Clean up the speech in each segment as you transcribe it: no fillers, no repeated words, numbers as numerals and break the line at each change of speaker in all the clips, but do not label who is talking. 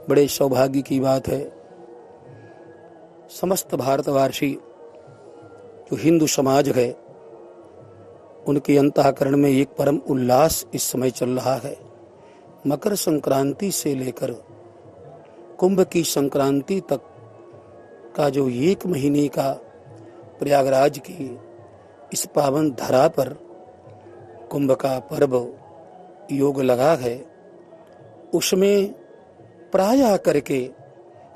बड़े सौभाग्य की बात है। समस्त भारतवासी जो हिंदू समाज है उनके अंतःकरण में एक परम उल्लास इस समय चल रहा है। मकर संक्रांति से लेकर कुंभ की संक्रांति तक का जो एक महीने का प्रयागराज की इस पावन धरा पर कुंभ का पर्व योग लगा है, उसमें प्रायः करके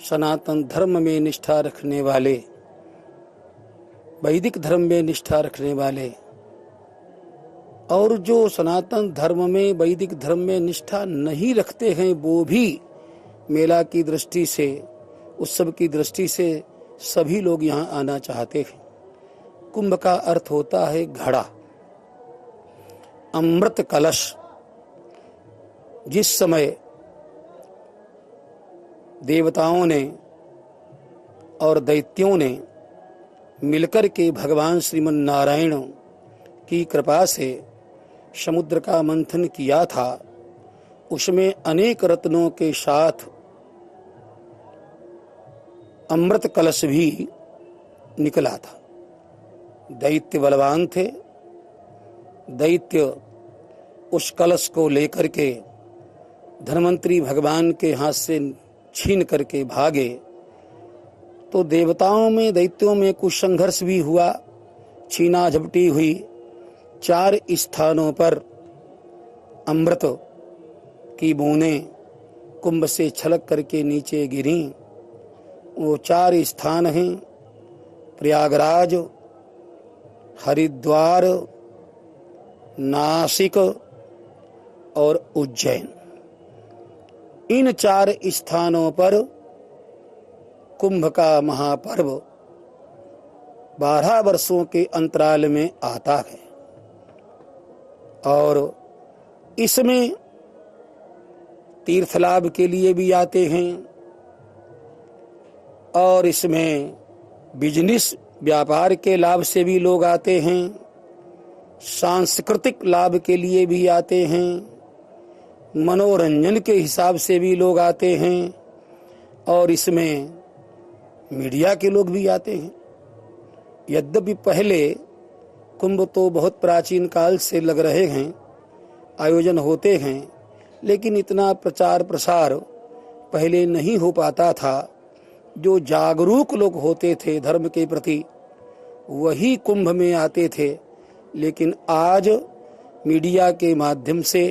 सनातन धर्म में निष्ठा रखने वाले, वैदिक धर्म में निष्ठा रखने वाले और जो सनातन धर्म में वैदिक धर्म में निष्ठा नहीं रखते हैं वो भी मेला की दृष्टि से, उत्सव की दृष्टि से सभी लोग यहाँ आना चाहते हैं। कुंभ का अर्थ होता है घड़ा, अमृत कलश। जिस समय देवताओं ने और दैत्यों ने मिलकर के भगवान श्रीमन नारायण की कृपा से समुद्र का मंथन किया था, उसमें अनेक रत्नों के साथ अमृत कलश भी निकला था। दैत्य बलवान थे, दैत्य उस कलश को लेकर के धन्वंतरी भगवान के हाथ से छीन करके भागे, तो देवताओं में दैत्यों में कुछ संघर्ष भी हुआ, छीना झपटी हुई। 4 स्थानों पर अमृत की बूंदें कुंभ से छलक करके नीचे गिरी। वो 4 स्थान हैं प्रयागराज, हरिद्वार, नासिक और उज्जैन। इन 4 स्थानों पर कुंभ का महापर्व 12 वर्षों के अंतराल में आता है और इसमें तीर्थ लाभ के लिए भी आते हैं और इसमें बिजनेस व्यापार के लाभ से भी लोग आते हैं, सांस्कृतिक लाभ के लिए भी आते हैं, मनोरंजन के हिसाब से भी लोग आते हैं और इसमें मीडिया के लोग भी आते हैं। यद्यपि पहले कुंभ तो बहुत प्राचीन काल से लग रहे हैं, आयोजन होते हैं, लेकिन इतना प्रचार प्रसार पहले नहीं हो पाता था। जो जागरूक लोग होते थे धर्म के प्रति वही कुंभ में आते थे, लेकिन आज मीडिया के माध्यम से,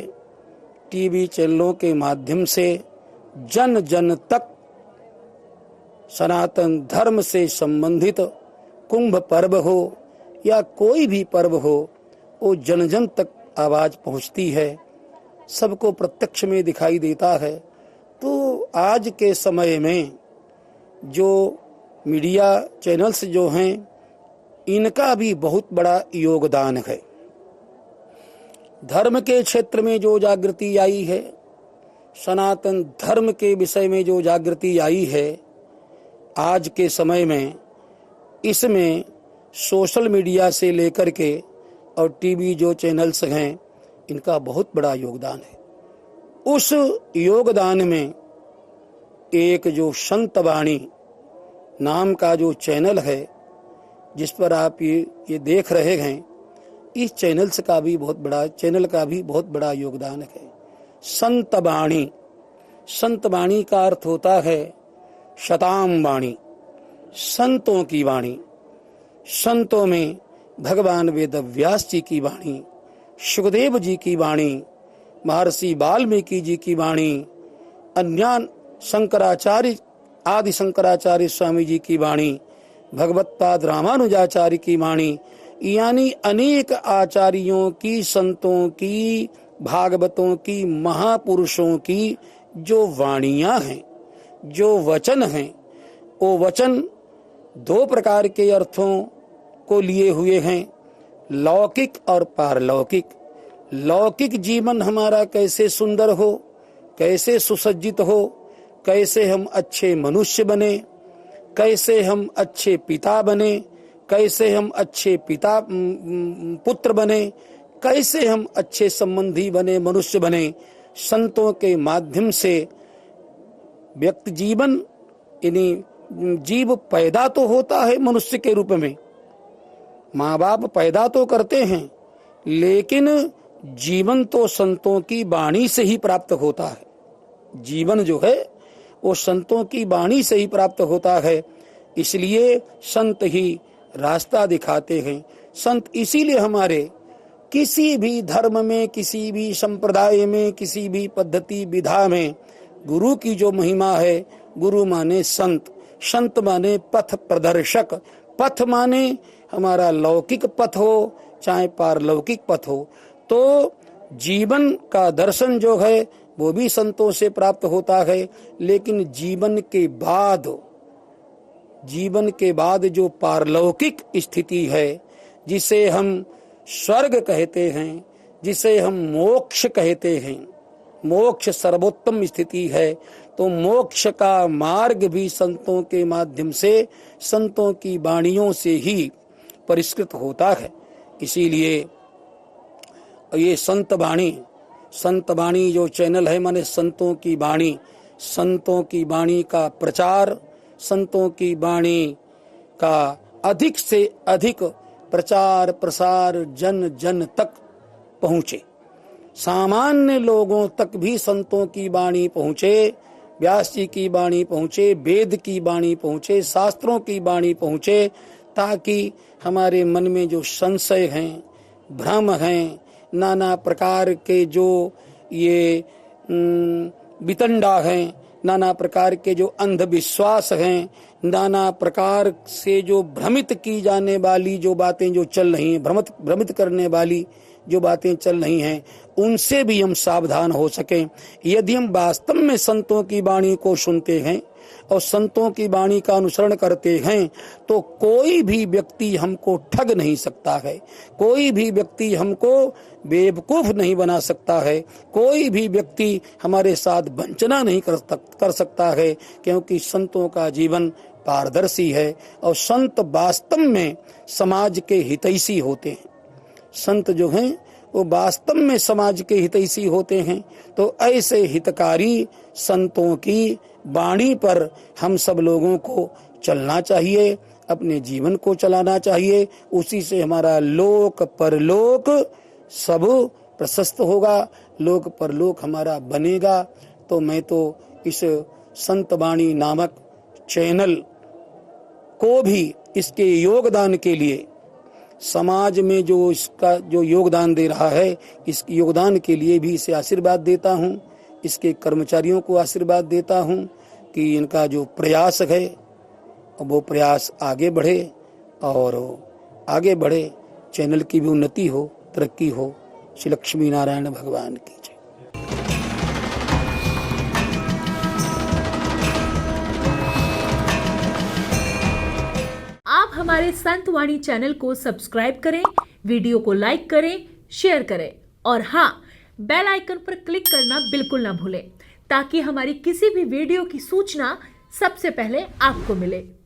टीवी चैनलों के माध्यम से जन जन तक सनातन धर्म से संबंधित कुंभ पर्व हो या कोई भी पर्व हो, वो जन जन तक आवाज पहुंचती है, सबको प्रत्यक्ष में दिखाई देता है। तो आज के समय में जो मीडिया चैनल्स जो हैं इनका भी बहुत बड़ा योगदान है। धर्म के क्षेत्र में जो जागृति आई है, सनातन धर्म के विषय में जो जागृति आई है आज के समय में, इसमें सोशल मीडिया से लेकर के और टीवी जो चैनल्स हैं इनका बहुत बड़ा योगदान है। उस योगदान में एक जो संत वाणी नाम का जो चैनल है जिस पर आप ये देख रहे हैं, इस चैनल का भी बहुत बड़ा योगदान है। संत वाणी, संत वाणी का अर्थ होता है शताम वाणी, संतों की वाणी। संतों में भगवान वेद व्यास जी की वाणी, सुखदेव जी की वाणी, महर्षि वाल्मीकि जी की वाणी, अन्य शंकराचार्य आदि शंकराचार्य स्वामी जी की वाणी, भगवत्पाद रामानुजाचार्य की वाणी, यानी अनेक आचार्यों की, संतों की, भागवतों की, महापुरुषों की जो वाणियां हैं, जो वचन हैं, वो वचन 2 प्रकार के अर्थों को लिए हुए हैं, लौकिक और पारलौकिक। लौकिक जीवन हमारा कैसे सुंदर हो, कैसे सुसज्जित हो, कैसे हम अच्छे मनुष्य बने, कैसे हम अच्छे पिता बने, कैसे हम अच्छे पुत्र बने, कैसे हम अच्छे संबंधी बने, मनुष्य बने। संतों के माध्यम से व्यक्ति जीवन यानी जीव पैदा तो होता है मनुष्य के रूप में, माँ बाप पैदा तो करते हैं, लेकिन जीवन तो संतों की वाणी से ही प्राप्त होता है। जीवन जो है वो संतों की वाणी से ही प्राप्त होता है। इसलिए संत ही रास्ता दिखाते हैं। संत इसीलिए हमारे किसी भी धर्म में, किसी भी संप्रदाय में, किसी भी पद्धति विधा में गुरु की जो महिमा है, गुरु माने संत, संत माने पथ प्रदर्शक। पथ माने हमारा लौकिक पथ हो चाहे पारलौकिक पथ हो, तो जीवन का दर्शन जो है वो भी संतों से प्राप्त होता है। लेकिन जीवन के बाद जो पारलौकिक स्थिति है, जिसे हम स्वर्ग कहते हैं, जिसे हम मोक्ष कहते हैं, मोक्ष सर्वोत्तम स्थिति है, तो मोक्ष का मार्ग भी संतों के माध्यम से, संतों की वाणियों से ही परिष्कृत होता है। इसीलिए ये संत वाणी जो चैनल है, माने संतों की वाणी, संतों की वाणी का प्रचार, संतों की वाणी का अधिक से अधिक प्रचार प्रसार जन जन तक पहुँचे, सामान्य लोगों तक भी संतों की वाणी पहुँचे, व्यास जी की वाणी पहुँचे, वेद की वाणी पहुँचे, शास्त्रों की वाणी पहुँचे, ताकि हमारे मन में जो संशय हैं, भ्रम हैं, नाना प्रकार के जो ये वितंडा हैं, नाना प्रकार के जो अंधविश्वास हैं, नाना प्रकार से जो भ्रमित की जाने वाली जो बातें जो चल रही हैं, भ्रमित करने वाली जो बातें चल रही हैं, उनसे भी हम सावधान हो सकें। यदि हम वास्तव में संतों की वाणी को सुनते हैं और संतों की वाणी का अनुसरण करते हैं, तो कोई भी व्यक्ति हमको ठग नहीं सकता है, कोई भी व्यक्ति हमको बेवकूफ नहीं बना सकता है, कोई भी व्यक्ति हमारे साथ वंचना नहीं कर सकता है, क्योंकि संतों का जीवन पारदर्शी है और संत वास्तव में समाज के हितैषी होते हैं। संत जो हैं वो वास्तव में समाज के हितैषी होते हैं। तो ऐसे हितकारी संतों की वाणी पर हम सब लोगों को चलना चाहिए, अपने जीवन को चलाना चाहिए। उसी से हमारा लोक परलोक सब प्रशस्त होगा, लोक परलोक हमारा बनेगा। तो मैं तो इस संत वाणी नामक चैनल को भी इसके योगदान के लिए, समाज में जो इसका जो योगदान दे रहा है, इस योगदान के लिए भी इसे आशीर्वाद देता हूँ, इसके कर्मचारियों को आशीर्वाद देता हूँ कि इनका जो प्रयास है वो प्रयास आगे बढ़े और आगे बढ़े, चैनल की भी उन्नति हो, तरक्की हो। श्री लक्ष्मी नारायण भगवान की जय।
आप हमारे संत वाणी चैनल को सब्सक्राइब करें, वीडियो को लाइक करें, शेयर करें और हाँ, बेल आइकन पर क्लिक करना बिल्कुल ना भूलें, ताकि हमारी किसी भी वीडियो की सूचना सबसे पहले आपको मिले।